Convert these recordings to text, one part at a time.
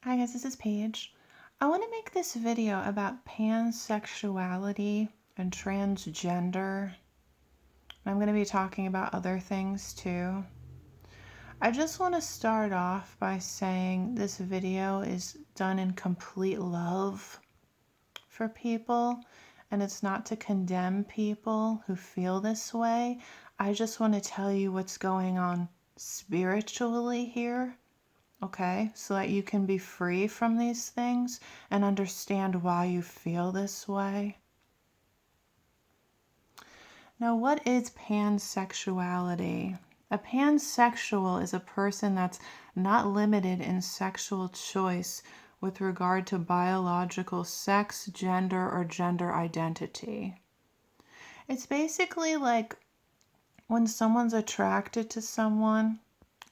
Hi guys, this is Paige. I want to make this video about pansexuality and transgender. I'm going to be talking about other things too. I just want to start off by saying this video is done in complete love for people, and it's not to condemn people who feel this way. I just want to tell you what's going on spiritually here. Okay, so that you can be free from these things and understand why you feel this way. Now, what is pansexuality? A pansexual is a person that's not limited in sexual choice with regard to biological sex, gender, or gender identity. It's basically like when someone's attracted to someone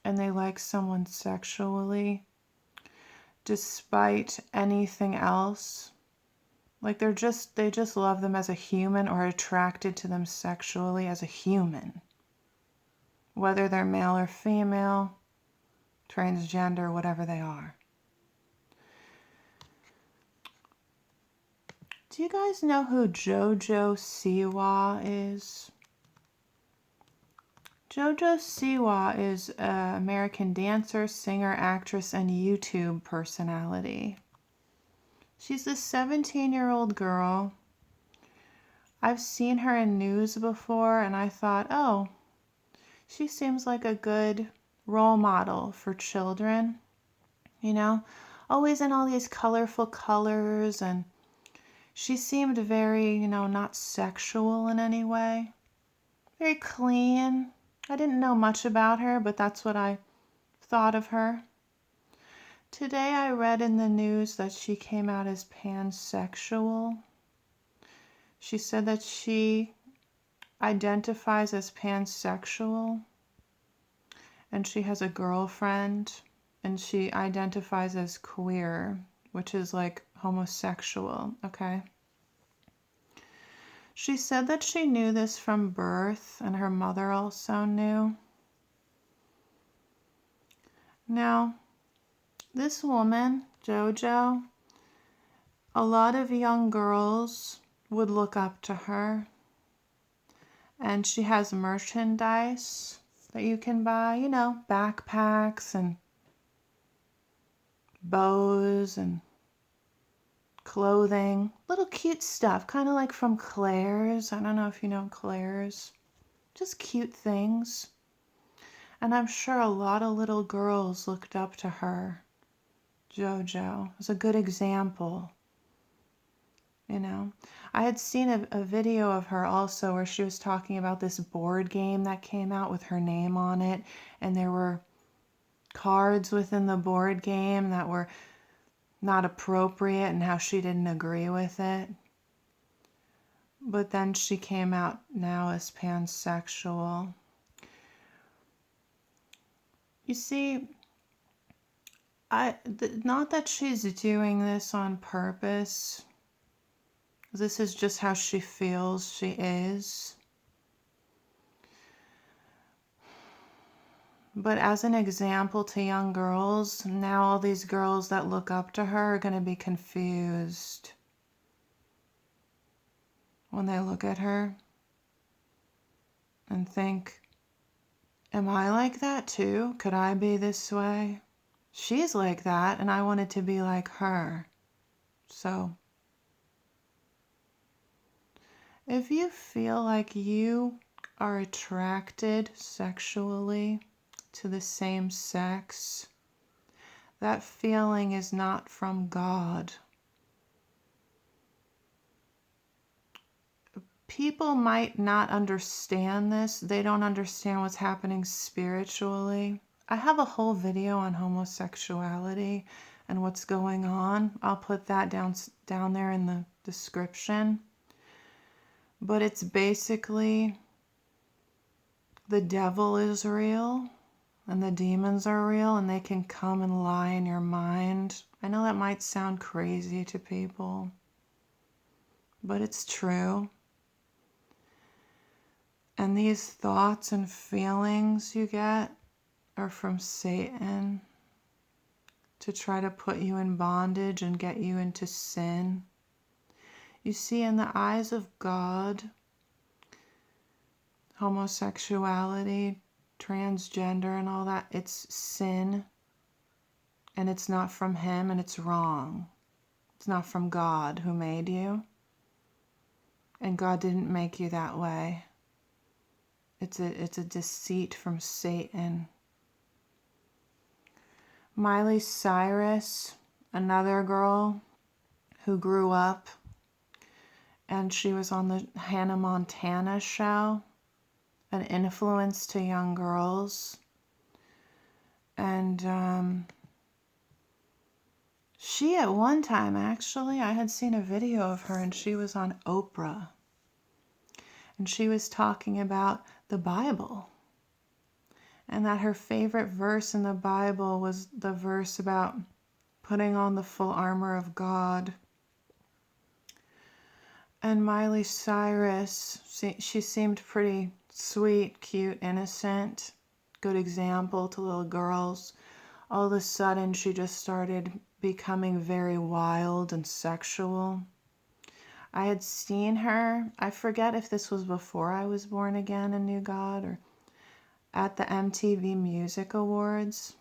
and they like someone sexually, despite anything else. Like they just love them as a human or attracted to them sexually as a human. Whether they're male or female, transgender, whatever they are. Do you guys know who JoJo Siwa is? JoJo Siwa is an American dancer, singer, actress, and YouTube personality. She's this 17-year-old girl. I've seen her in news before and I thought, oh, she seems like a good role model for children. You know, always in all these colorful colors, and she seemed very, not sexual in any way. Very clean. I didn't know much about her, but that's what I thought of her. Today I read in the news that she came out as pansexual. She said that she identifies as pansexual and she has a girlfriend and she identifies as queer, which is like homosexual, okay? She said that she knew this from birth and her mother also knew. Now, this woman, JoJo, a lot of young girls would look up to her. And she has merchandise that you can buy, backpacks and bows and clothing, little cute stuff, kind of like from Claire's. I don't know if you know Claire's. Just cute things. And I'm sure a lot of little girls looked up to her. JoJo is a good example. I had seen a video of her also where she was talking about this board game that came out with her name on it, and there were cards within the board game that were not appropriate and how she didn't agree with it. But then she came out now as pansexual. You see, not that she's doing this on purpose. This is just how she feels she is. But as an example to young girls, now all these girls that look up to her are going to be confused when they look at her and think, am I like that too? Could I be this way? She's like that and I wanted to be like her. So if you feel like you are attracted sexually to the same sex, that feeling is not from God. People might not understand this. They don't understand what's happening spiritually. I have a whole video on homosexuality and what's going on. I'll put that down there in the description. But it's basically the devil is real and the demons are real and they can come and lie in your mind. I know that might sound crazy to people, but it's true. And these thoughts and feelings you get are from Satan. to try to put you in bondage and get you into sin. You see, in the eyes of God, homosexuality, transgender, and all that, it's sin, and it's not from Him, and it's wrong. It's not from God who made you, and God didn't make you that way. It's a deceit from Satan. Miley Cyrus, another girl who grew up, and she was on the Hannah Montana show, an influence to young girls. And she at one time, actually, I had seen a video of her, and she was on Oprah. And she was talking about the Bible. And that her favorite verse in the Bible was the verse about putting on the full armor of God. And Miley Cyrus, she seemed pretty sweet, cute, innocent, good example to little girls. All of a sudden, she just started becoming very wild and sexual. I had seen her, I forget if this was before I was born again and knew God, or at the MTV Music Awards.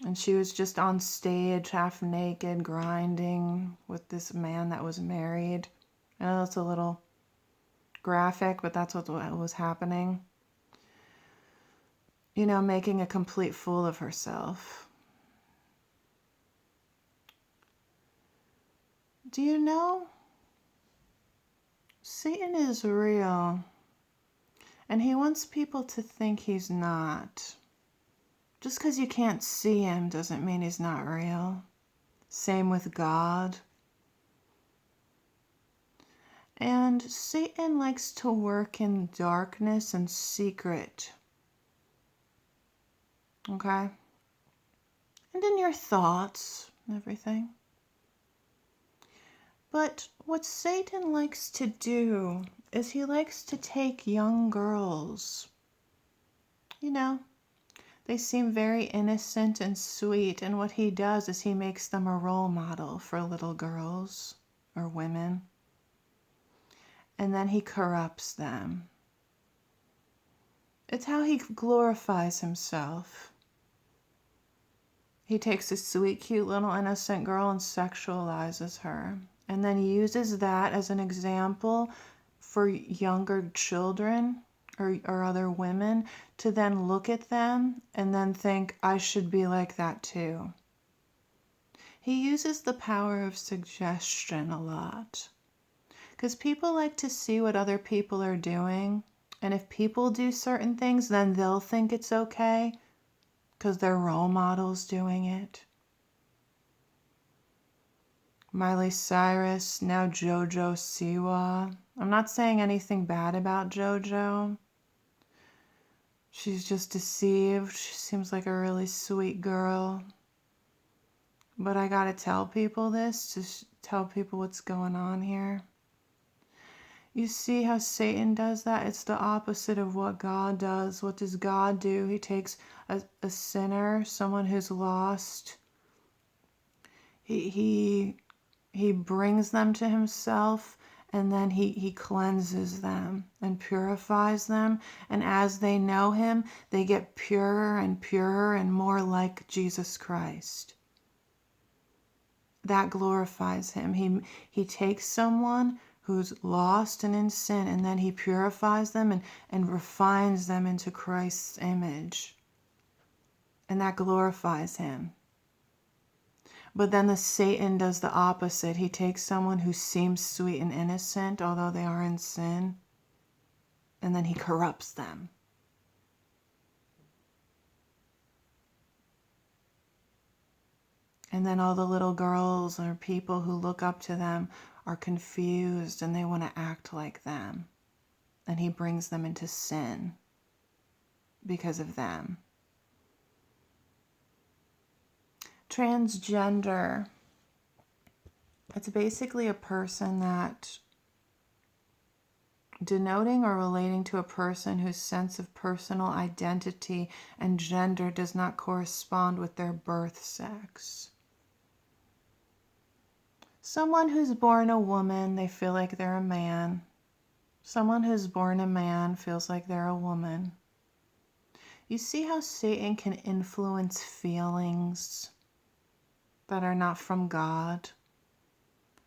And she was just on stage, half naked, grinding with this man that was married. I know it's a little graphic, but that's what was happening. You know, making a complete fool of herself. Do you know? Satan is real. And he wants people to think he's not. Just because you can't see him doesn't mean he's not real. Same with God. And Satan likes to work in darkness and secret. Okay? And in your thoughts and everything. But what Satan likes to do is he likes to take young girls. You know, they seem very innocent and sweet, and what he does is he makes them a role model for little girls or women. And then he corrupts them. It's how he glorifies himself. He takes a sweet, cute little innocent girl and sexualizes her, and then uses that as an example for younger children or other women to then look at them and then think, I should be like that too. He uses the power of suggestion a lot. Because people like to see what other people are doing. And if people do certain things, then they'll think it's okay because their role model's doing it. Miley Cyrus, now JoJo Siwa. I'm not saying anything bad about JoJo. She's just deceived. She seems like a really sweet girl. But I gotta tell people this, to tell people what's going on here. You see how Satan does that? It's the opposite of what God does. What does God do? He takes a sinner, someone who's lost. He brings them to himself, and then he cleanses them and purifies them. And as they know him, they get purer and purer and more like Jesus Christ. That glorifies him. He takes someone who's lost and in sin, and then he purifies them and refines them into Christ's image. And that glorifies him. But then the Satan does the opposite. He takes someone who seems sweet and innocent, although they are in sin, and then he corrupts them. And then all the little girls or people who look up to them are confused and they want to act like them. And he brings them into sin because of them. Transgender. It's basically a person that denoting or relating to a person whose sense of personal identity and gender does not correspond with their birth sex. Someone who's born a woman, they feel like they're a man. Someone who's born a man feels like they're a woman. You see how Satan can influence feelings that are not from God?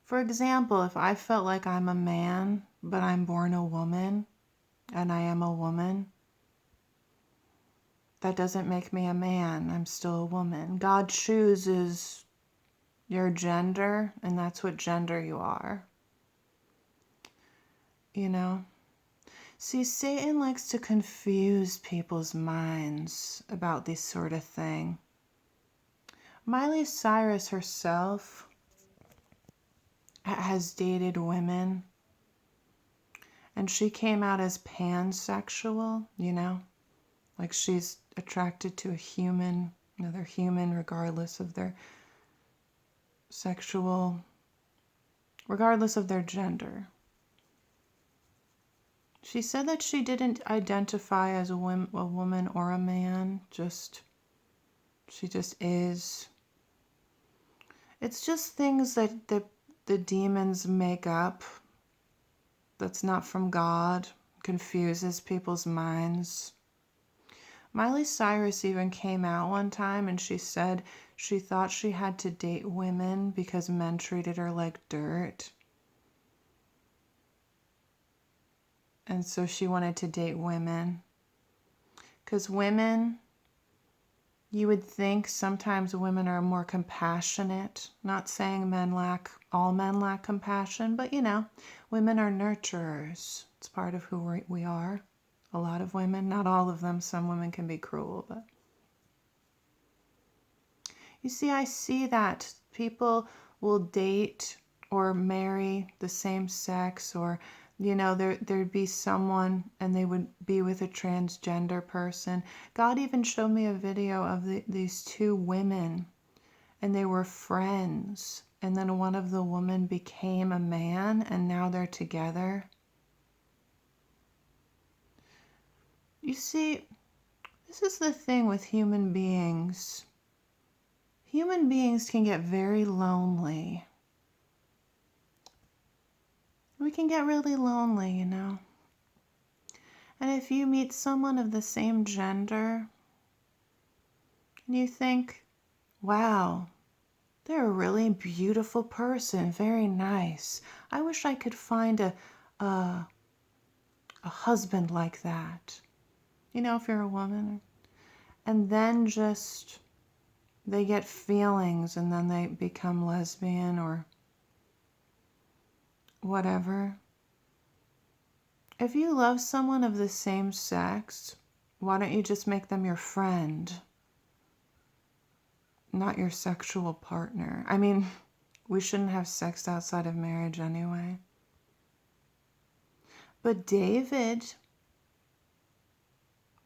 For example, if I felt like I'm a man, but I'm born a woman, and I am a woman, that doesn't make me a man. I'm still a woman. God chooses your gender, and that's what gender you are. You know? See, Satan likes to confuse people's minds about this sort of thing. Miley Cyrus herself has dated women, and she came out as pansexual, you know? Like she's attracted to a human, another human, regardless of their regardless of their gender. She said that she didn't identify as a woman or a man, she just is. It's just things that the demons make up that's not from God, confuses people's minds. Miley Cyrus even came out one time and she said she thought she had to date women because men treated her like dirt. And so she wanted to date women. Because women, you would think sometimes women are more compassionate. Not saying all men lack compassion, but you know, women are nurturers. It's part of who we are. A lot of women, not all of them. Some women can be cruel, but you see, I see that people will date or marry the same sex, or you know, there'd be someone and they would be with a transgender person. God even showed me a video of these two women, and they were friends, and then one of the women became a man, and now they're together. You see, this is the thing with human beings. Human beings can get very lonely. We can get really lonely, you know. And if you meet someone of the same gender, and you think, wow, they're a really beautiful person, very nice. I wish I could find a husband like that. You know, if you're a woman. And then just they get feelings and then they become lesbian or whatever. If you love someone of the same sex, why don't you just make them your friend, not your sexual partner? I mean, we shouldn't have sex outside of marriage anyway. But David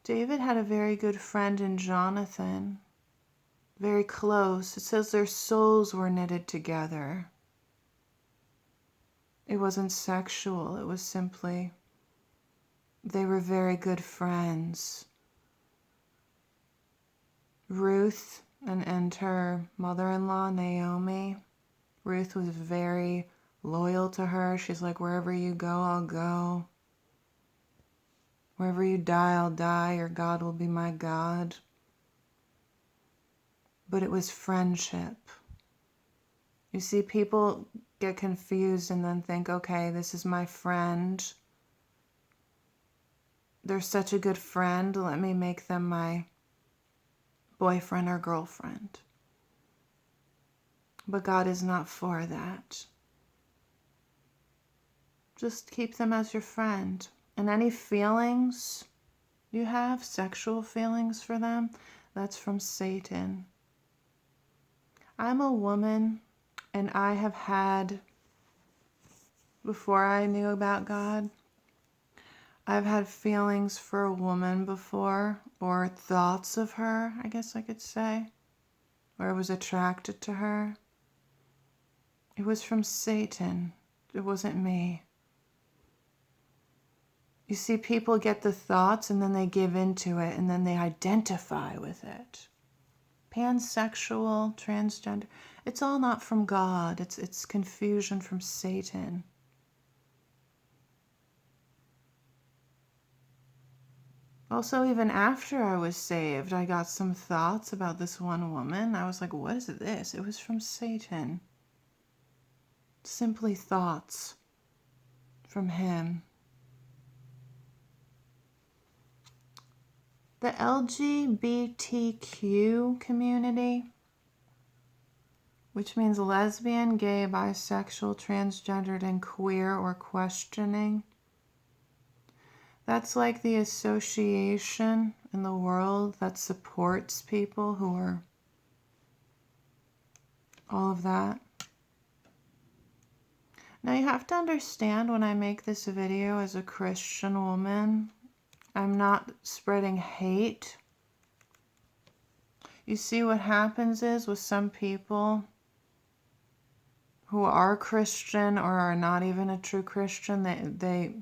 had a very good friend in Jonathan, very close. It says their souls were knitted together. It wasn't sexual, it was simply they were very good friends. Ruth and her mother-in-law, Naomi. Ruth was very loyal to her. She's like, wherever you go, I'll go. Wherever you die, I'll die. Your God will be my God. But it was friendship. You see, people get confused and then think, okay, this is my friend. They're such a good friend. Let me make them my boyfriend or girlfriend. But God is not for that. Just keep them as your friend. And any feelings you have, sexual feelings for them, that's from Satan. I'm a woman, and I have had, before I knew about God, I've had feelings for a woman before, or thoughts of her, I guess I could say, or I was attracted to her. It was from Satan. It wasn't me. You see, people get the thoughts and then they give into it and then they identify with it. Pansexual, transgender. It's all not from God. It's confusion from Satan. Also, even after I was saved, I got some thoughts about this one woman. I was like, what is this? It was from Satan. Simply thoughts from him. The LGBTQ community, which means lesbian, gay, bisexual, transgendered, and queer or questioning. That's like the association in the world that supports people who are all of that. Now you have to understand, when I make this video as a Christian woman, I'm not spreading hate. You see, what happens is with some people who are Christian or are not even a true Christian, they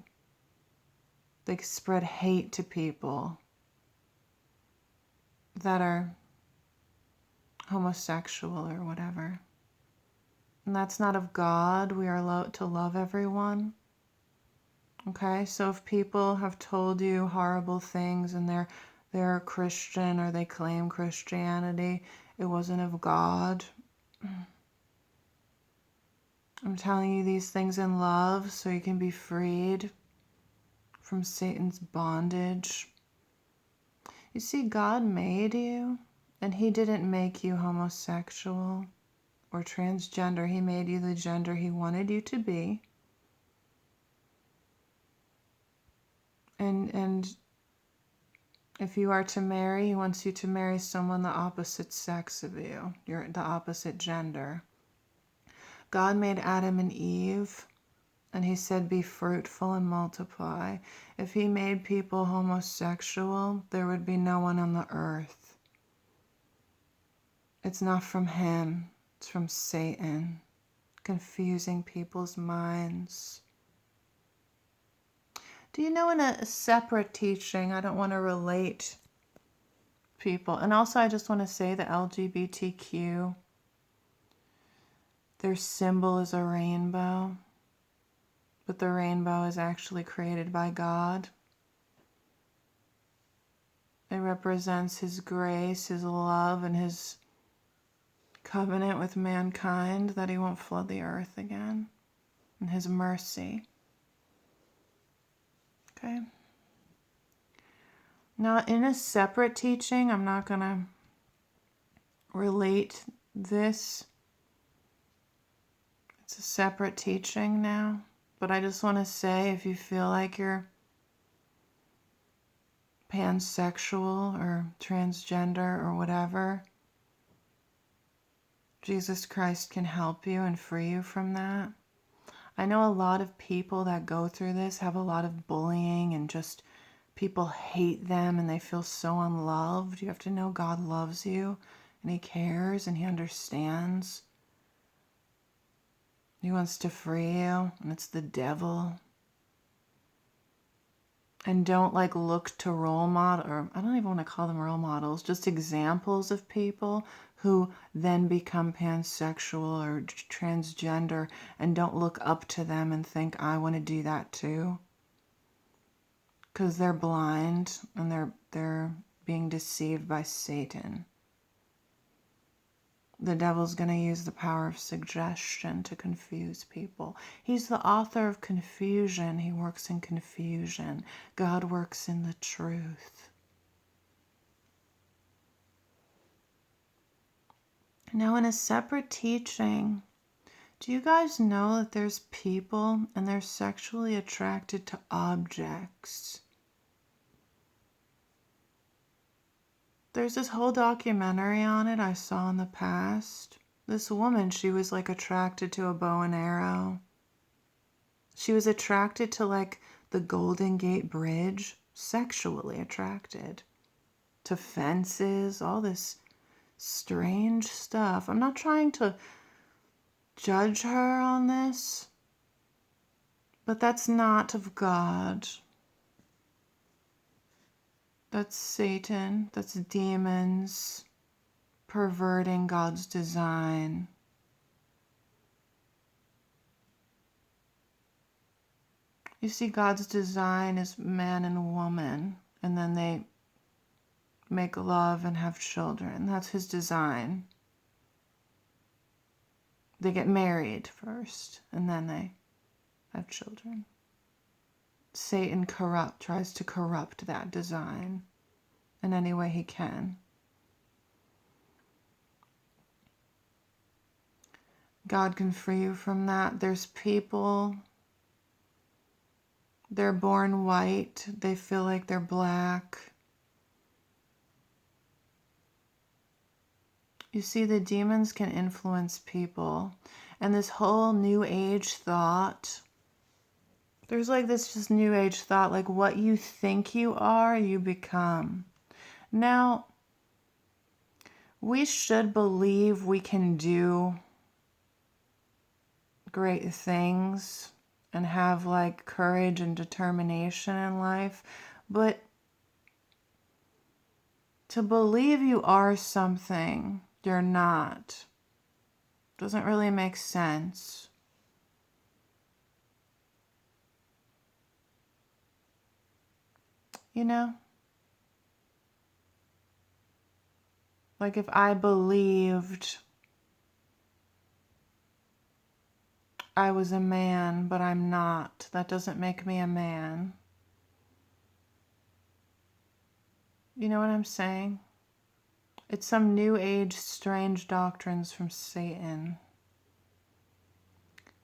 spread hate to people that are homosexual or whatever. And that's not of God. We are to love everyone. Okay, so if people have told you horrible things and they're Christian or they claim Christianity, it wasn't of God. I'm telling you these things in love so you can be freed from Satan's bondage. You see, God made you, and he didn't make you homosexual or transgender. He made you the gender he wanted you to be. And if you are to marry, he wants you to marry someone the opposite sex of you. You're the opposite gender. God made Adam and Eve, and he said, be fruitful and multiply. If he made people homosexual, there would be no one on the earth. It's not from him. It's from Satan, confusing people's minds. Do you know, in a separate teaching, I don't want to relate people. And also, I just want to say the LGBTQ, their symbol is a rainbow. But the rainbow is actually created by God. It represents his grace, his love, and his covenant with mankind that he won't flood the earth again. And his mercy. Okay. Now, in a separate teaching, I'm not going to relate this. It's a separate teaching now. But I just want to say, if you feel like you're pansexual or transgender or whatever, Jesus Christ can help you and free you from that. I know a lot of people that go through this have a lot of bullying and just people hate them and they feel so unloved. You have to know God loves you and he cares and he understands. He wants to free you, and it's the devil. And don't look to role model, or I don't even want to call them role models, just examples of people who then become pansexual or transgender, and don't look up to them and think, I want to do that too. Because they're blind and they're being deceived by Satan. The devil's going to use the power of suggestion to confuse people. He's the author of confusion. He works in confusion. God works in the truth. Now, in a separate teaching, do you guys know that there's people and they're sexually attracted to objects? There's this whole documentary on it I saw in the past. This woman, she was attracted to a bow and arrow. She was attracted to the Golden Gate Bridge, sexually attracted to fences, all this strange stuff. I'm not trying to judge her on this, but that's not of God. That's Satan, that's demons perverting God's design You see, God's design is man and woman, and then they make love and have children. That's his design. They get married first, and then they have children. Satan tries to corrupt that design in any way he can. God can free you from that. There's people, they're born white, they feel like they're black. You see, the demons can influence people. And this whole new age thought, there's like this just new age thought, like what you think you are, you become. Now, we should believe we can do great things and have like courage and determination in life, but to believe you are something you're not doesn't really make sense. You know? Like if I believed I was a man, but I'm not, that doesn't make me a man. You know what I'm saying? It's some new age strange doctrines from Satan.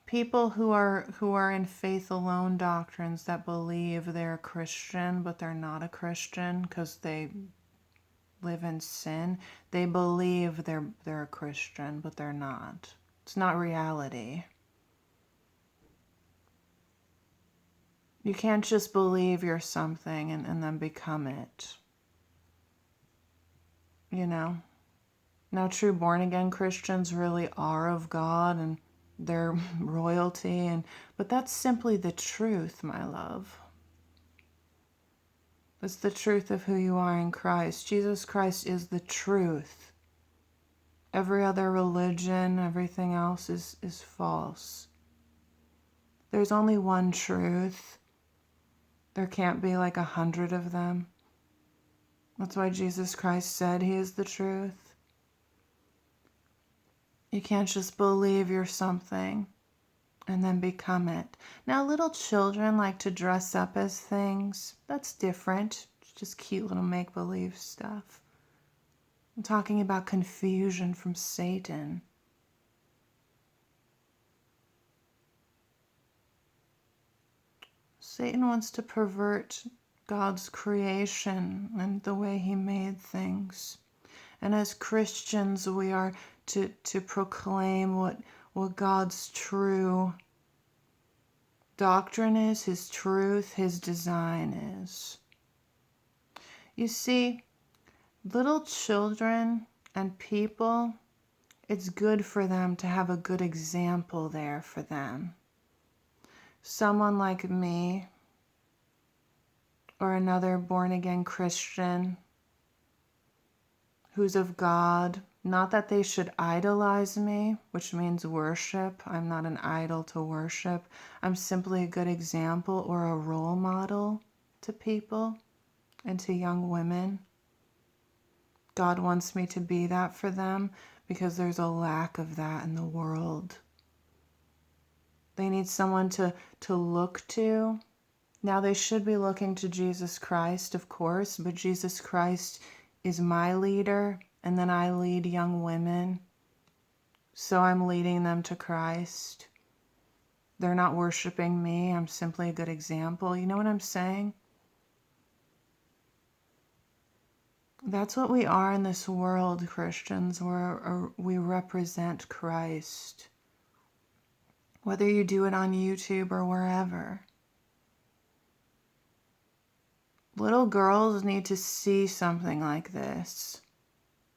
People who are in faith alone doctrines that believe they're a Christian, but they're not a Christian because they live in sin. They believe they're a Christian, but they're not. It's not reality. You can't just believe you're something and then become it. You know? Now, true born-again Christians really are of God and they're royalty, but that's simply the truth, my love. It's the truth of who you are in Christ. Jesus Christ is the truth. Every other religion, everything else is false. There's only one truth. There can't be like 100 of them. That's why Jesus Christ said he is the truth. You can't just believe you're something and then become it. Now, little children like to dress up as things. That's different. It's just cute little make-believe stuff. I'm talking about confusion from Satan. Satan wants to pervert God's creation and the way he made things. And as Christians, we are to proclaim what God's true doctrine is, his truth, his design is. You see, little children and people, it's good for them to have a good example there for them. Someone like me or another born-again Christian who's of God, not that they should idolize me, which means worship. I'm not an idol to worship. I'm simply a good example or a role model to people and to young women. God wants me to be that for them because there's a lack of that in the world. They need someone to look to. Now they should be looking to Jesus Christ, of course, but Jesus Christ is my leader, and then I lead young women. So I'm leading them to Christ. They're not worshiping me. I'm simply a good example. You know what I'm saying? That's what we are in this world, Christians, where we represent Christ. Whether you do it on YouTube or wherever. Little girls need to see something like this.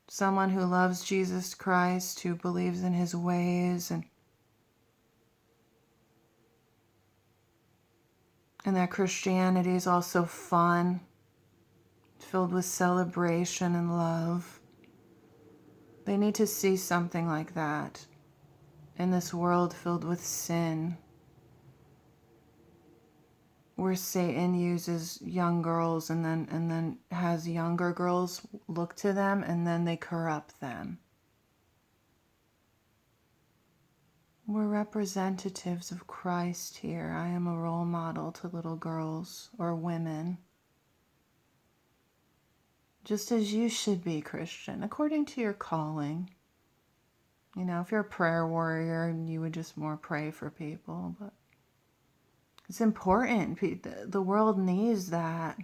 Someone who loves Jesus Christ, who believes in his ways, and that Christianity is also fun, filled with celebration and love. They need to see something like that in this world filled with sin. where Satan uses young girls and then has younger girls look to them and then they corrupt them. We're representatives of Christ here. I am a role model to little girls or women. Just as you should be, Christian, according to your calling. You know, if you're a prayer warrior, you would just more pray for people, but it's important. The world needs that.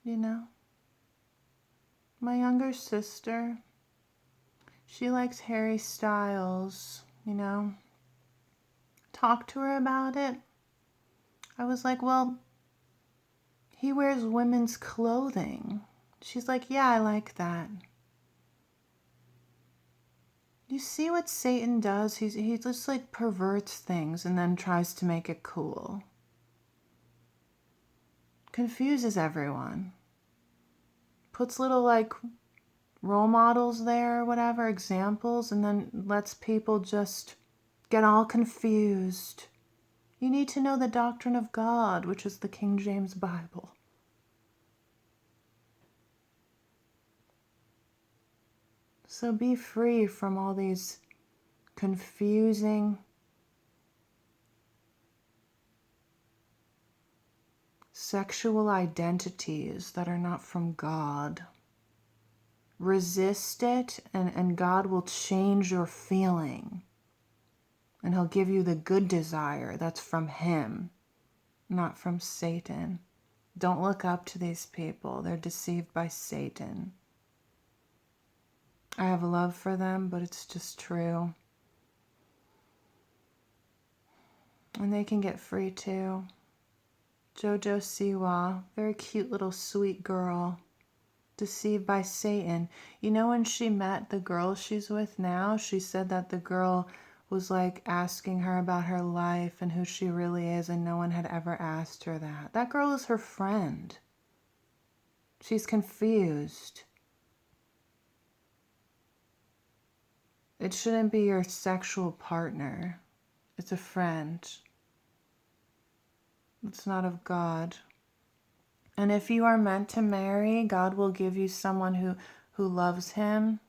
You know? My younger sister, she likes Harry Styles, you know? Talk to her about it. I was like, well, he wears women's clothing. She's like, yeah, I like that. You see what Satan does? He just like perverts things and then tries to make it cool. Confuses everyone. Puts little like role models there or whatever, examples, and then lets people just get all confused. You need to know the doctrine of God, which is the King James Bible. So be free from all these confusing, sexual identities that are not from God. Resist it, and God will change your feeling. And He'll give you the good desire that's from Him, not from Satan. Don't look up to these people. They're deceived by Satan. I have love for them, but it's just true. And they can get free too. Jojo Siwa, very cute little sweet girl, deceived by Satan. You know, when she met the girl she's with now, she said that the girl was like asking her about her life and who she really is, and no one had ever asked her that. That girl is her friend. She's confused. It shouldn't be your sexual partner. It's a friend. It's not of God. And if you are meant to marry, God will give you someone who loves Him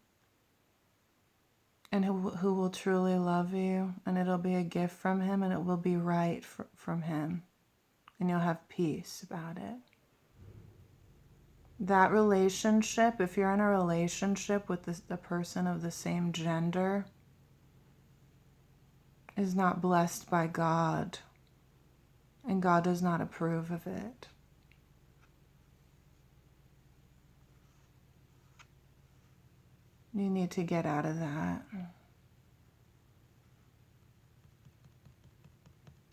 and who will truly love you. And it'll be a gift from Him, and it will be right from Him. And you'll have peace about it. That relationship, if you're in a relationship with the person of the same gender, is not blessed by God. And God does not approve of it. You need to get out of that.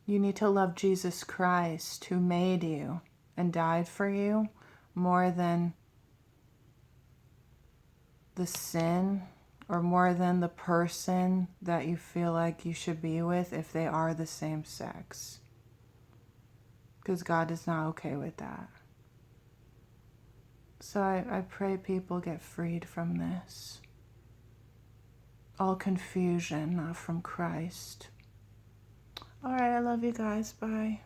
You need to love Jesus Christ, who made you and died for you, more than the sin or more than the person that you feel like you should be with if they are the same sex. Because God is not okay with that. So I pray people get freed from this. All confusion, not from Christ. All right, I love you guys. Bye.